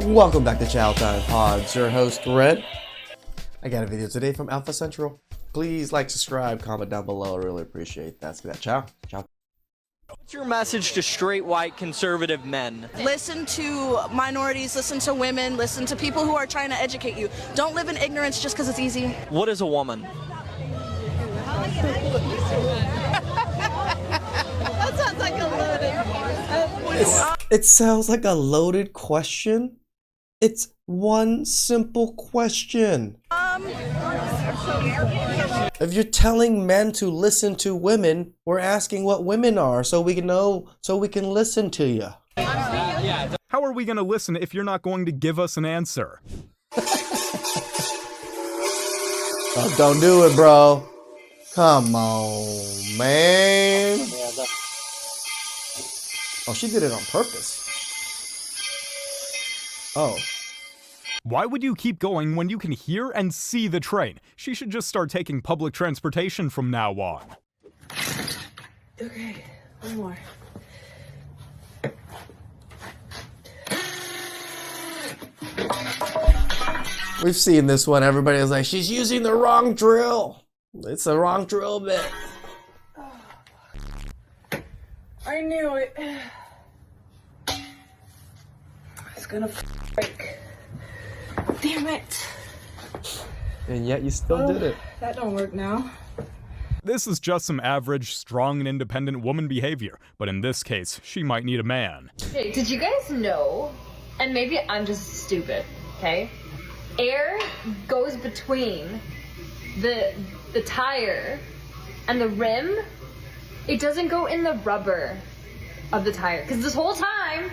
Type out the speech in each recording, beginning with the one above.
Welcome back to TheChowTimePod. It's your host, Red. I got a video today from Alpha Central. Please like, subscribe, comment down below. I really appreciate that. So ciao. What's your message to straight, white, conservative men? Listen to minorities, listen to women, listen to people who are trying to educate you. Don't live in ignorance just because it's easy. What is a woman? That sounds like a loaded It sounds like a loaded question. It's one simple question. If you're telling men to listen to women, we're asking what women are so we can know, so we can listen to you. How are we going to listen if you're not going to give us an answer? Oh, don't do it, bro. Come on, man. Oh, she did it on purpose. Oh. Why would you keep going when you can hear and see the train? She should just start taking public transportation from now on. Okay, one more. We've seen this one. Everybody's like, she's using the wrong drill. It's the wrong drill bit. I knew it. It's gonna break. Damn it. And yet you still did it. That don't work now. This is just some average, strong and independent woman behavior, but in this case, she might need a man. Hey, did you guys know, and maybe I'm just stupid, okay? Air goes between the tire and the rim. It doesn't go in the rubber of the tire. Because this whole time,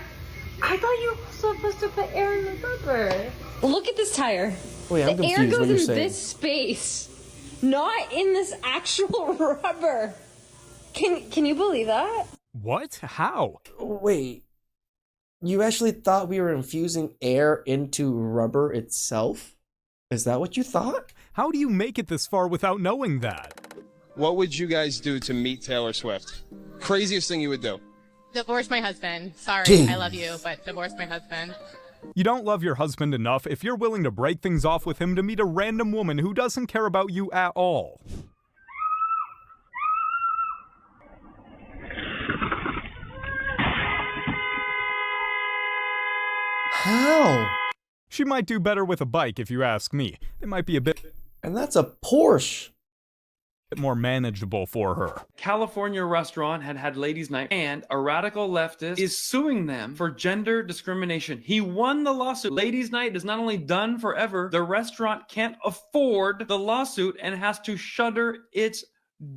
I thought you were supposed to put air in the rubber. Look at this tire. Wait, I'm the air confused. What goes you're in saying. this space, not in this actual rubber. Can you believe that? What? How? Wait. You actually thought we were infusing air into rubber itself? Is that what you thought? How do you make it this far without knowing that? What would you guys do to meet Taylor Swift? Craziest thing you would do? Divorce my husband. Sorry, Damn. I love you, but divorce my husband. You don't love your husband enough if you're willing to break things off with him to meet a random woman who doesn't care about you at all. How? She might do better with a bike if you ask me. It might be a bit And that's a Porsche. more manageable for her. California restaurant had ladies' night, and a radical leftist is suing them for gender discrimination. He won the lawsuit. Ladies' night is not only done forever, the restaurant can't afford the lawsuit and has to shutter its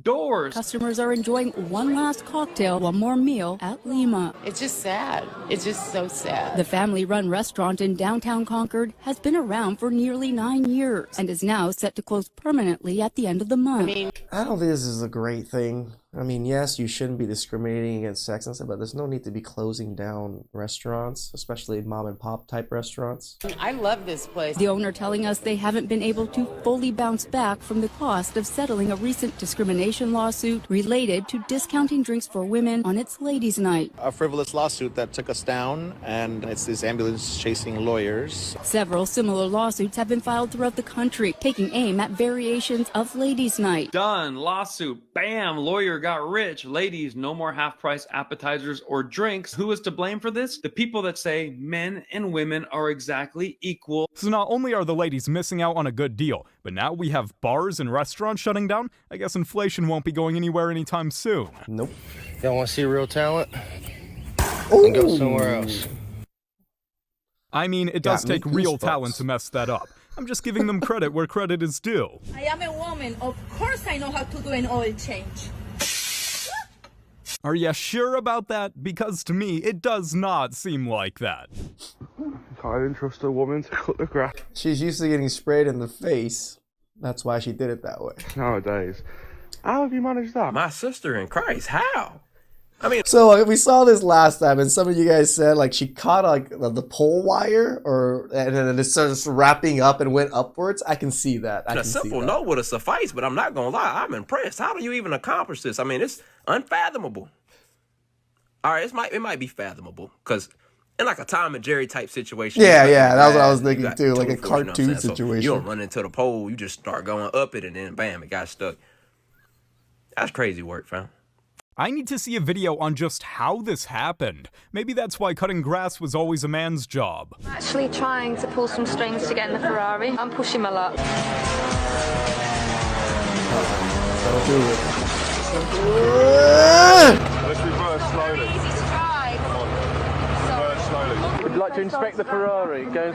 doors. Customers are enjoying one last cocktail, one more meal at Lima. It's just sad. It's just so sad. The family-run restaurant in downtown Concord has been around for nearly 9 years and is now set to close permanently at the end of the month. I don't think this is a great thing. I mean, yes, you shouldn't be discriminating against sex and stuff, but there's no need to be closing down restaurants, especially mom and pop type restaurants. I love this place. The owner telling us they haven't been able to fully bounce back from the cost of settling a recent discrimination lawsuit related to discounting drinks for women on its ladies' night. A frivolous lawsuit that took us down, and it's this ambulance chasing lawyers. Several similar lawsuits have been filed throughout the country, taking aim at variations of ladies' night. Done. Lawsuit. Bam. Lawyer got rich. Ladies, no more half-price appetizers or drinks. Who is to blame for this? The people that say men and women are exactly equal. So not only are the ladies missing out on a good deal, but now we have bars and restaurants shutting down. I guess inflation won't be going anywhere anytime soon. Nope. Y'all want to see real talent? Then go somewhere else. I mean, it does Got me take real goosebumps. talent to mess that up. I'm just giving them credit where credit is due. I am a woman. Of course I know how to do an oil change. Are you sure about that? Because to me, it does not seem like that. I didn't trust a woman to cut the grass She's used to getting sprayed in the face. That's why she did it that way. nowadays. How have you managed that? My sister in Christ, how? I mean, So we saw this last time, and some of you guys said like she caught like the pole wire, and then it started wrapping up and went upwards. I can see that. I a can see simple that. no would have sufficed, but I'm not gonna lie, I'm impressed. How do you even accomplish this? I mean, it's unfathomable. All right, it might be fathomable because in like a Tom and Jerry type situation. Yeah, Like yeah, that's what I was you thinking got too, like a total force, you know what I'm cartoon saying? So situation. you don't run into the pole, you just start going up it, and then bam, it got stuck. That's crazy work, fam. I need to see a video on just how this happened. Maybe that's why cutting grass was always a man's job. I'm actually trying to pull some strings to get in the Ferrari. I'm pushing my luck. Don't do it. Let's reverse slowly. Easy to drive. Come on. Reverse slowly. Would you like to inspect the Ferrari? Go.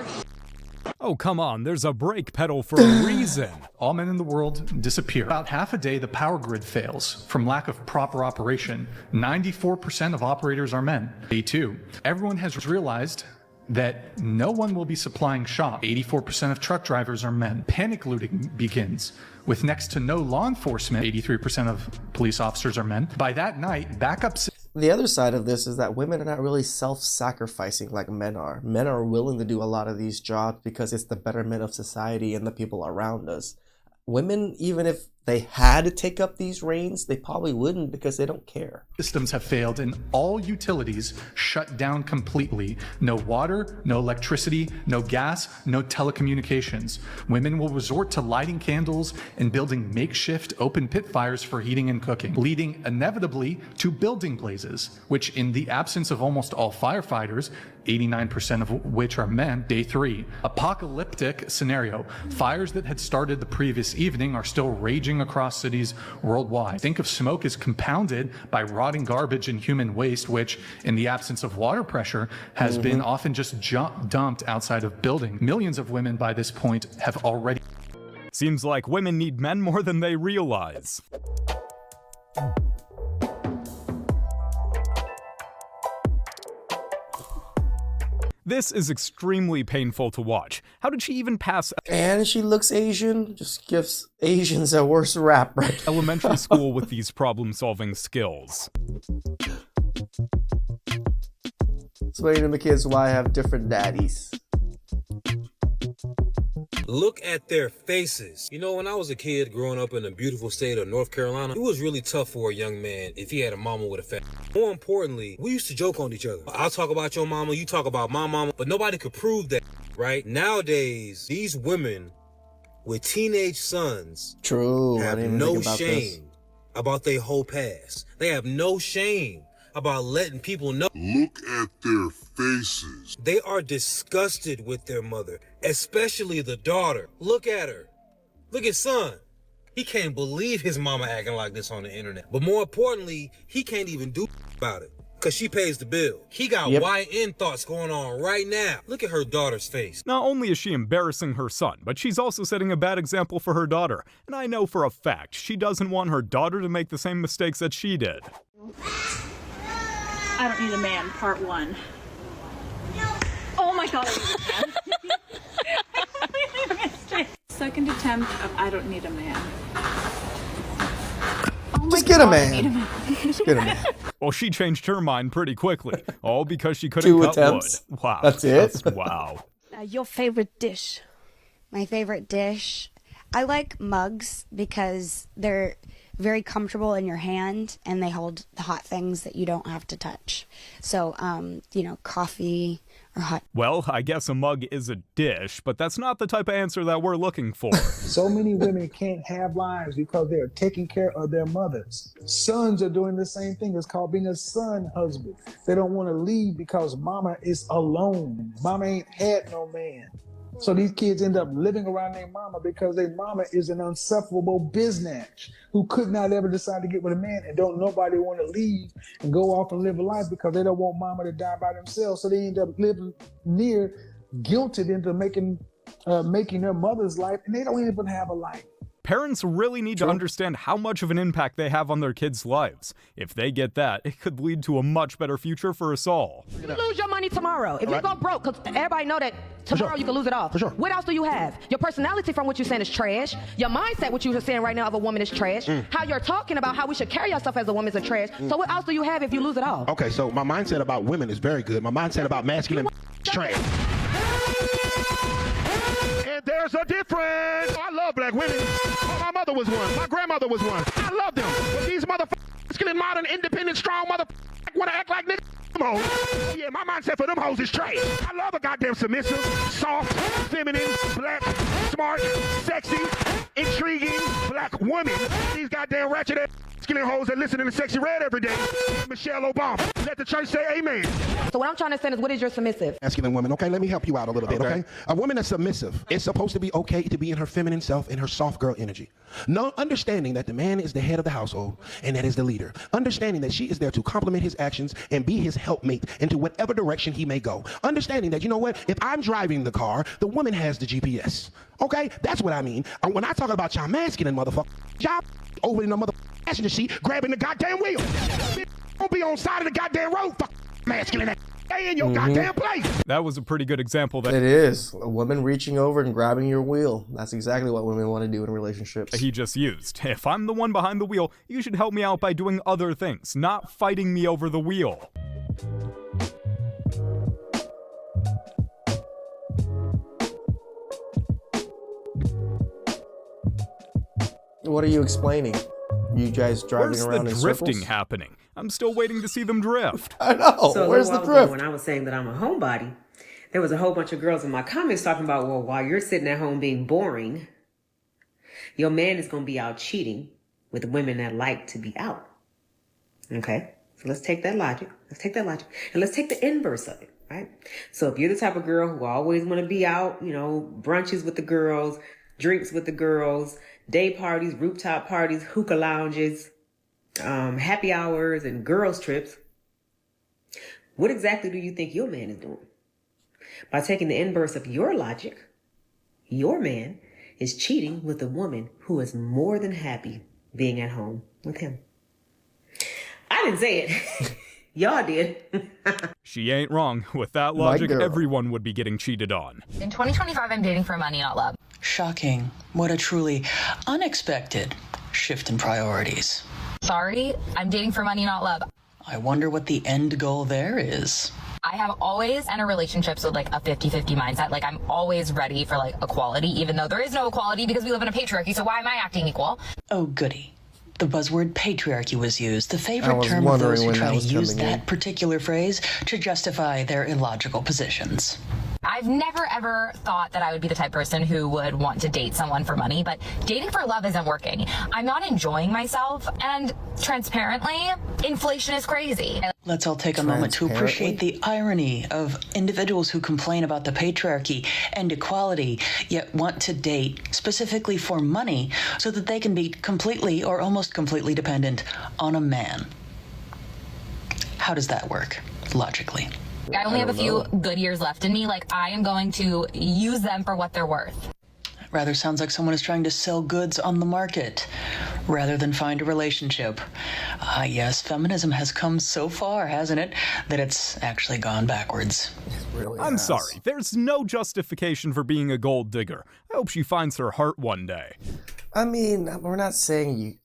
Oh, come on, there's a brake pedal for a reason. All men in the world disappear. About half a day, the power grid fails from lack of proper operation. 94% of operators are men. Day 2, everyone has realized that no one will be supplying shop. 84% of truck drivers are men. Panic looting begins. With next to no law enforcement, 83% of police officers are men. By that night, backups. The other side of this is that women are not really self-sacrificing like men are. Men are willing to do a lot of these jobs because it's the betterment of society and the people around us. Women, even if they had to take up these reins, they probably wouldn't because they don't care. Systems have failed and all utilities shut down completely. No water, no electricity, no gas, no telecommunications. Women will resort to lighting candles and building makeshift open pit fires for heating and cooking, leading inevitably to building blazes, which in the absence of almost all firefighters, 89% of which are men. Day 3, apocalyptic scenario. Fires that had started the previous evening are still raging across cities worldwide. Think of smoke as compounded by rotting garbage and human waste, which in the absence of water pressure has been often just dumped outside of buildings. Millions of women by this point have already. Seems like women need men more than they realize. This is extremely painful to watch. How did she even pass? And she looks Asian, just gives Asians a worse rap right now. Elementary school with these problem-solving skills. Explaining to the kids why I have different daddies. Look at their faces. You know, when I was a kid growing up in the beautiful state of North Carolina, it was really tough for a young man if he had a mama with a fat. More importantly, we used to joke on each other. I'll talk about your mama, you talk about my mama, but nobody could prove that, right? Nowadays, these women with teenage sons have no shame about their whole past. They have no shame about letting people know. Look at their faces. They are disgusted with their mother, especially the daughter. Look at her. Look at son. He can't believe his mama acting like this on the internet. But more importantly, he can't even do about it because she pays the bill. He got YN thoughts going on right now. Look at her daughter's face. Not only is she embarrassing her son, but she's also setting a bad example for her daughter. And I know for a fact she doesn't want her daughter to make the same mistakes that she did. I don't need a man, part 1. Oh my god, I need a man. Second attempt of I don't need a man. Oh Just get a man. Just get a man. Well, she changed her mind pretty quickly, all because she couldn't cut attempts. wood. Wow. That's it? Wow. Your favorite dish? My favorite dish? I like mugs because they're very comfortable in your hand and they hold the hot things that you don't have to touch. So, you know, coffee or hot. Well, I guess a mug is a dish, but that's not the type of answer that we're looking for. So many women can't have lives because they're taking care of their mothers. Sons are doing the same thing. It's called being a son husband. They don't want to leave because mama is alone. Mama ain't had no man. So these kids end up living around their mama because their mama is an unsufferable biznatch who could not ever decide to get with a man and don't nobody want to leave and go off and live a life because they don't want mama to die by themselves. So they end up living near guilted into making their mother's life, and they don't even have a life. Parents really need to understand how much of an impact they have on their kids' lives. If they get that, it could lead to a much better future for us all. You lose your money tomorrow. If you go broke, because everybody know that tomorrow you can lose it all. What else do you have? Your personality from what you're saying is trash. Your mindset, what you're saying right now of a woman is trash. How you're talking about how we should carry ourselves as a woman is trash. So what else do you have if you lose it all? Okay, so my mindset about women is very good. My mindset about masculine is trash. And there's a difference. I love black women. My mother was one. My grandmother was one. I love them. But these motherfuckers, masculine, modern, independent, strong motherfuckers want to act like niggas. Them hoes. Yeah, my mindset for them hoes is trash. I love a goddamn submissive, soft, feminine, black, smart, sexy, intriguing black woman. These goddamn ratchet ass skinny hoes that listen to Sexy Red every day. Michelle Obama. Let the church say amen. So what I'm trying to say is, what is your submissive? Masculine woman. Okay, let me help you out a little bit, okay? A woman that's submissive is supposed to be okay to be in her feminine self, in her soft girl energy. No, understanding that the man is the head of the household and that is the leader. Understanding that she is there to complement his actions and be his helpmate into whatever direction he may go. Understanding that, you know what, if I'm driving the car, the woman has the GPS. Okay? That's what I mean. When I talk about y'all masculine motherfucker, y'all over in the motherfucking passenger seat grabbing the goddamn wheel. Don't be on side of the goddamn road, fuck masculine. Stay in your goddamn place. That was a pretty good example. That it is. A woman reaching over and grabbing your wheel. That's exactly what women want to do in relationships. He just used. If I'm the one behind the wheel, you should help me out by doing other things, not fighting me over the wheel. What are you explaining? You guys driving around in Where's the drifting circles? happening? I'm still waiting to see them drift. I know. So Where's the drift? when I was saying that I'm a homebody, there was a whole bunch of girls in my comments talking about, well, while you're sitting at home being boring, your man is going to be out cheating with women that like to be out. Okay? So let's take that logic. And let's take the inverse of it, right? So if you're the type of girl who always want to be out, brunches with the girls, drinks with the girls, day parties, rooftop parties, hookah lounges, happy hours, and girls trips, what exactly do you think your man is doing? By taking the inverse of your logic, your man is cheating with a woman who is more than happy being at home with him. I didn't say it. Y'all did. She ain't wrong. With that logic, everyone would be getting cheated on. In 2025, I'm dating for money, not love. Shocking. What a truly unexpected shift in priorities. Sorry, I'm dating for money, not love. I wonder what the end goal there is. I have always entered relationships with like a 50-50 mindset. Like I'm always ready for like equality, even though there is no equality because we live in a patriarchy. So why am I acting equal? Oh, goody. The buzzword patriarchy was used, the favorite term of those who try to use that particular phrase to justify their illogical positions. I've never ever thought that I would be the type of person who would want to date someone for money, but dating for love isn't working. I'm not enjoying myself, and transparently, inflation is crazy. Let's all take a moment to appreciate the irony of individuals who complain about the patriarchy and equality, yet want to date specifically for money so that they can be completely or almost completely dependent on a man. How does that work, logically? I only have a few good years left in me. Like, I am going to use them for what they're worth. Rather sounds like someone is trying to sell goods on the market rather than find a relationship. Yes, feminism has come so far, hasn't it, that it's actually gone backwards. I'm sorry, there's no justification for being a gold digger. I hope she finds her heart one day. I mean, we're not saying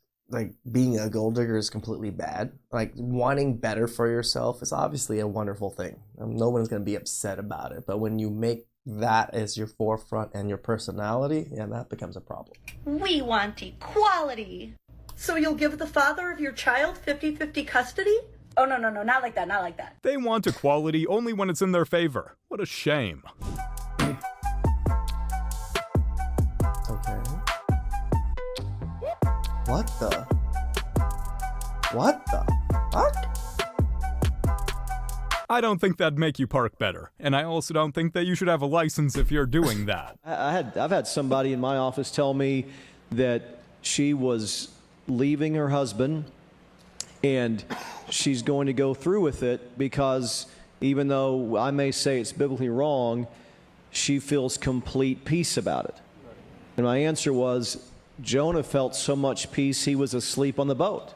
being a gold digger is completely bad. Like, wanting better for yourself is obviously a wonderful thing. No one's going to be upset about it. But when you make that as your forefront and your personality, yeah, that becomes a problem. We want equality. So you'll give the father of your child 50-50 custody? Oh, no, not like that, not like that. They want equality only when it's in their favor. What a shame. Okay. What the fuck? I don't think that'd make you park better, and I also don't think that you should have a license if you're doing that. I've had somebody in my office tell me that she was leaving her husband and she's going to go through with it because even though I may say it's biblically wrong, she feels complete peace about it. And my answer was, Jonah felt so much peace he was asleep on the boat.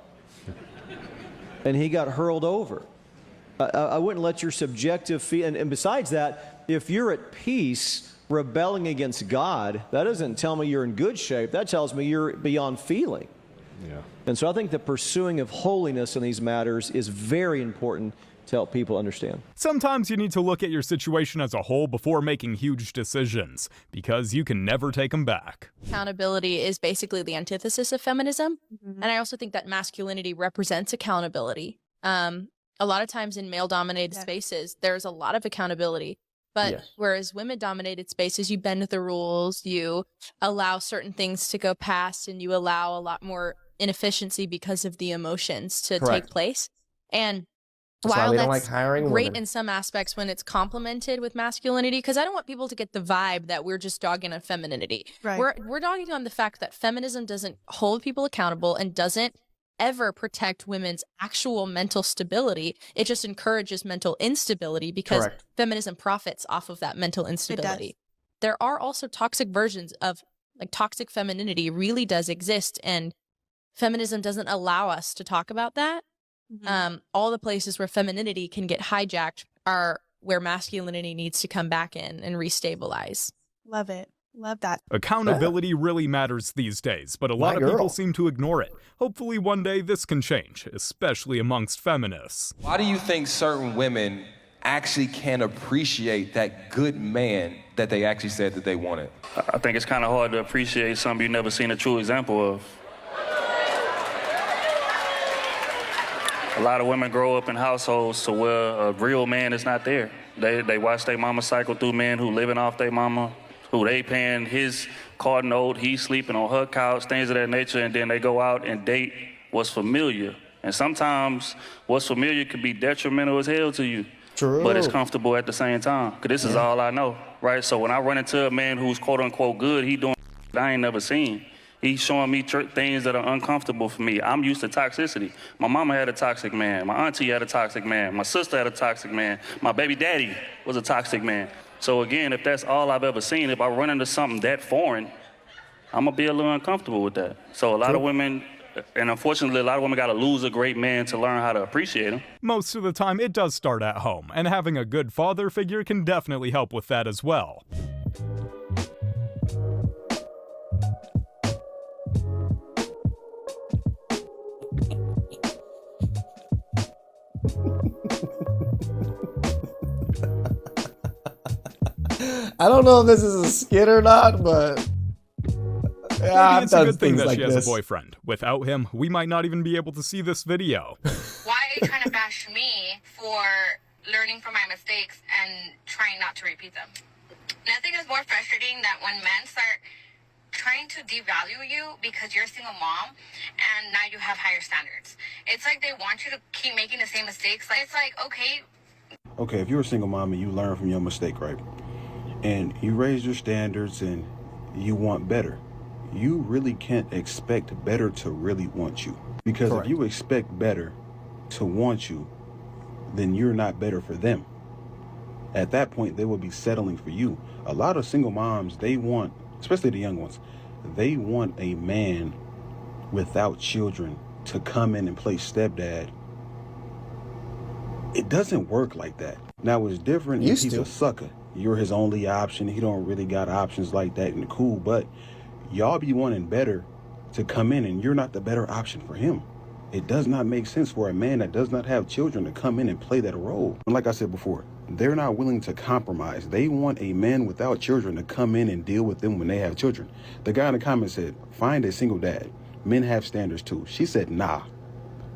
And he got hurled over. I wouldn't let your subjective feel, and besides that, if you're at peace rebelling against God, that doesn't tell me you're in good shape. That tells me you're beyond feeling. Yeah. And so I think the pursuing of holiness in these matters is very important to help people understand. Sometimes you need to look at your situation as a whole before making huge decisions, because you can never take them back. Accountability is basically the antithesis of feminism. And I also think that masculinity represents accountability. a lot of times in male-dominated spaces, there's a lot of accountability. But whereas women-dominated spaces, you bend the rules, you allow certain things to go past, and you allow a lot more inefficiency because of the emotions to take place. And That's why while we don't that's like hiring great women. in some aspects when it's complemented with masculinity, because I don't want people to get the vibe that we're just dogging on femininity. Right. We're dogging on the fact that feminism doesn't hold people accountable and doesn't ever protect women's actual mental stability. It just encourages mental instability because feminism profits off of that mental instability. There are also toxic versions of, like, toxic femininity really does exist, and feminism doesn't allow us to talk about that. All the places where femininity can get hijacked are where masculinity needs to come back in and restabilize. Love it. Love that. Accountability really matters these days, but a lot of people seem to ignore it. Hopefully one day this can change, especially amongst feminists. Why do you think certain women actually can appreciate that good man that they actually said that they wanted? I think it's kind of hard to appreciate something you've never seen a true example of. A lot of women grow up in households to where a real man is not there. They watch their mama cycle through men who living off their mama, who they paying his car note, he's sleeping on her couch, things of that nature, and then they go out and date what's familiar. And sometimes what's familiar can be detrimental as hell to you. True. But it's comfortable at the same time, because this is all I know, right? So when I run into a man who's quote-unquote good, he doing I ain't never seen. He's showing me things that are uncomfortable for me. I'm used to toxicity. My mama had a toxic man. My auntie had a toxic man. My sister had a toxic man. My baby daddy was a toxic man. So again, if that's all I've ever seen, if I run into something that foreign, I'm gonna be a little uncomfortable with that. So a lot of women, and unfortunately, a lot of women gotta lose a great man to learn how to appreciate him. Most of the time, it does start at home, and having a good father figure can definitely help with that as well. I don't know if this is a skit or not, but yeah, Maybe it's a good thing that she has a boyfriend. Without him, we might not even be able to see this video. Why are you trying to bash me for learning from my mistakes and trying not to repeat them? Nothing is more frustrating than when men start trying to devalue you because you're a single mom and now you have higher standards. It's like they want you to keep making the same mistakes. Like, it's like, okay, if you're a single mom and you learn from your mistake, right? And you raise your standards and you want better, you really can't expect better to really want you. Because if you expect better to want you, then you're not better for them. At that point, they will be settling for you. A lot of single moms, they want, especially the young ones, they want a man without children to come in and play stepdad. It doesn't work like that. Now, it's different if he's a sucker. You're his only option. He don't really got options like that and cool, but y'all be wanting better to come in and you're not the better option for him. It does not make sense for a man that does not have children to come in and play that role. And like I said before, they're not willing to compromise. They want a man without children to come in and deal with them when they have children. The guy in the comments said, find a single dad. Men have standards too. She said, nah.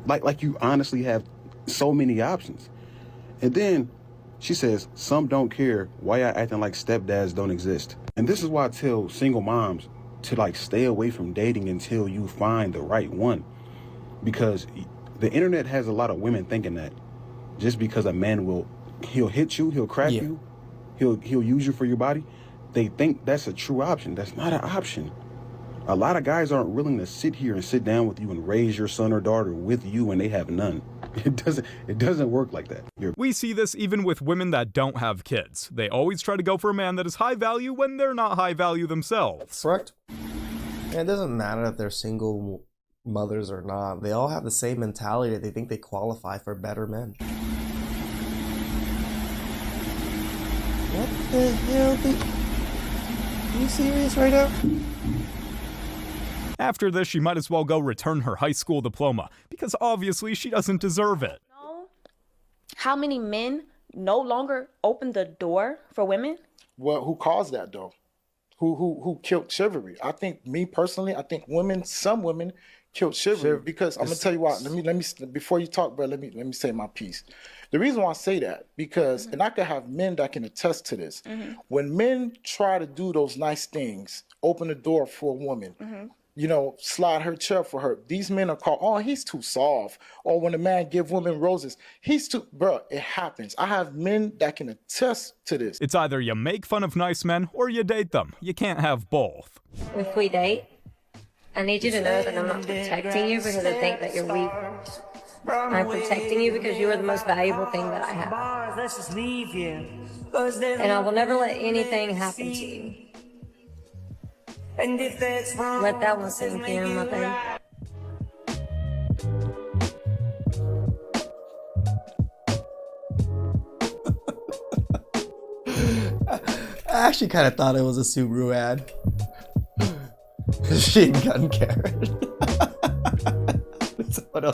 Like you honestly have so many options. And then she says, some don't care why y'all acting like stepdads don't exist. And this is why I tell single moms to like stay away from dating until you find the right one. Because the internet has a lot of women thinking that just because a man he'll hit you, he'll crack you, he'll use you for your body, they think that's a true option. That's not an option. A lot of guys aren't willing to sit here and sit down with you and raise your son or daughter with you when they have none. It doesn't work like that. We see this even with women that don't have kids. They always try to go for a man that is high value when they're not high value themselves. Correct. And it doesn't matter if they're single mothers or not. They all have the same mentality that they think they qualify for better men. What the hell? Are you serious right now? After this, she might as well go return her high school diploma, because obviously she doesn't deserve it. How many men no longer open the door for women? Well, who caused that though? Who killed chivalry? I think, me personally, I think some women killed chivalry because I'm gonna tell you why. Let me before you talk, bro. Let me say my piece. The reason why I say that because, and I could have men that can attest to this. When men try to do those nice things, open the door for a woman, you know, slide her chair for her. These men are called, oh, he's too soft. Or when a man give women roses, he's too, bro, it happens. I have men that can attest to this. It's either you make fun of nice men or you date them. You can't have both. If we date, I need you to know that I'm not protecting you because I think that you're weak. I'm protecting you because you are the most valuable thing that I have. And I will never let anything happen to you. Let that one sink in, my thing. I actually kind of thought it was a Subaru ad. Machine gun Karen.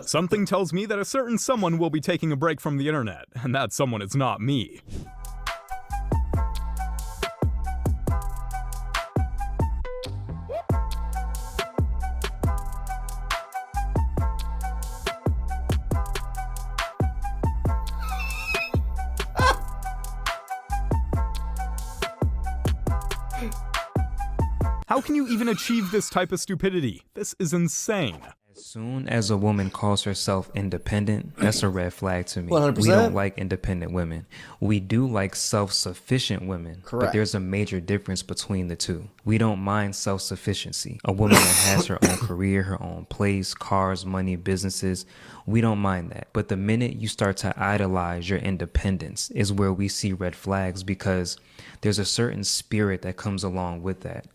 Something tells me that a certain someone will be taking a break from the internet, and that someone is not me. How can you even achieve this type of stupidity? This is insane. As soon as a woman calls herself independent, that's a red flag to me. 100%. We don't like independent women. We do like self-sufficient women. Correct. But there's a major difference between the two. We don't mind self-sufficiency. A woman that has her own career, her own place, cars, money, businesses, we don't mind that. But the minute you start to idolize your independence is where we see red flags, because there's a certain spirit that comes along with that.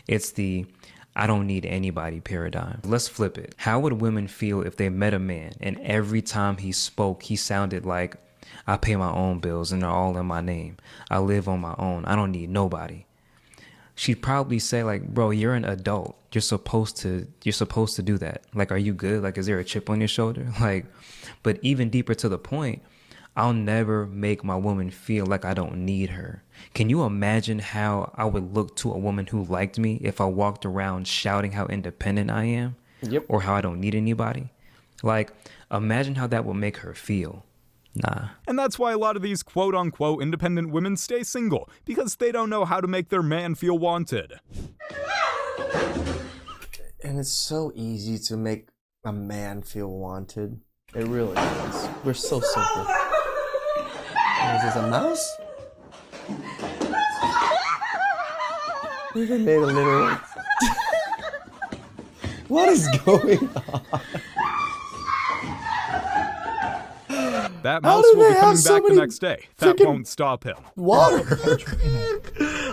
It's the I don't need anybody paradigm. Let's flip it. How would women feel if they met a man and every time he spoke, he sounded like, I pay my own bills and they're all in my name. I live on my own. I don't need nobody. She'd probably say like, bro, you're an adult. You're supposed to do that. Like, are you good? Like, is there a chip on your shoulder? Like, but even deeper to the point, I'll never make my woman feel like I don't need her. Can you imagine how I would look to a woman who liked me if I walked around shouting how independent I am? Yep. Or how I don't need anybody? Like, imagine how that would make her feel. Nah. And that's why a lot of these quote-unquote independent women stay single, because they don't know how to make their man feel wanted. And it's so easy to make a man feel wanted. It really is. We're so simple. Is this a mouse? We even made a little... What is going on? That mouse will be coming back the next day. That won't stop him. Water!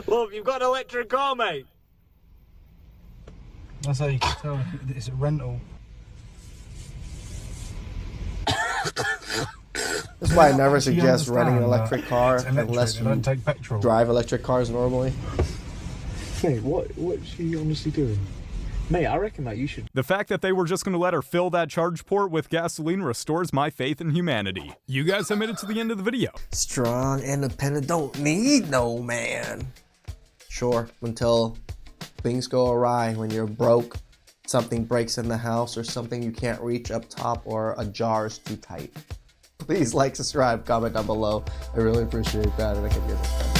Love, you've got an electric car, mate. That's how you can tell if it's a rental. That's why I never suggest renting an electric car unless you don't take petrol. drive electric cars normally. Mate, what's she honestly doing? Mate, I reckon that you should... The fact that they were just going to let her fill that charge port with gasoline restores my faith in humanity. You guys have made it to the end of the video. Strong, independent, don't need no man. Sure, until things go awry, when you're broke, something breaks in the house, or something you can't reach up top, or a jar is too tight. Please like, subscribe, comment down below. I really appreciate that, and I can get it.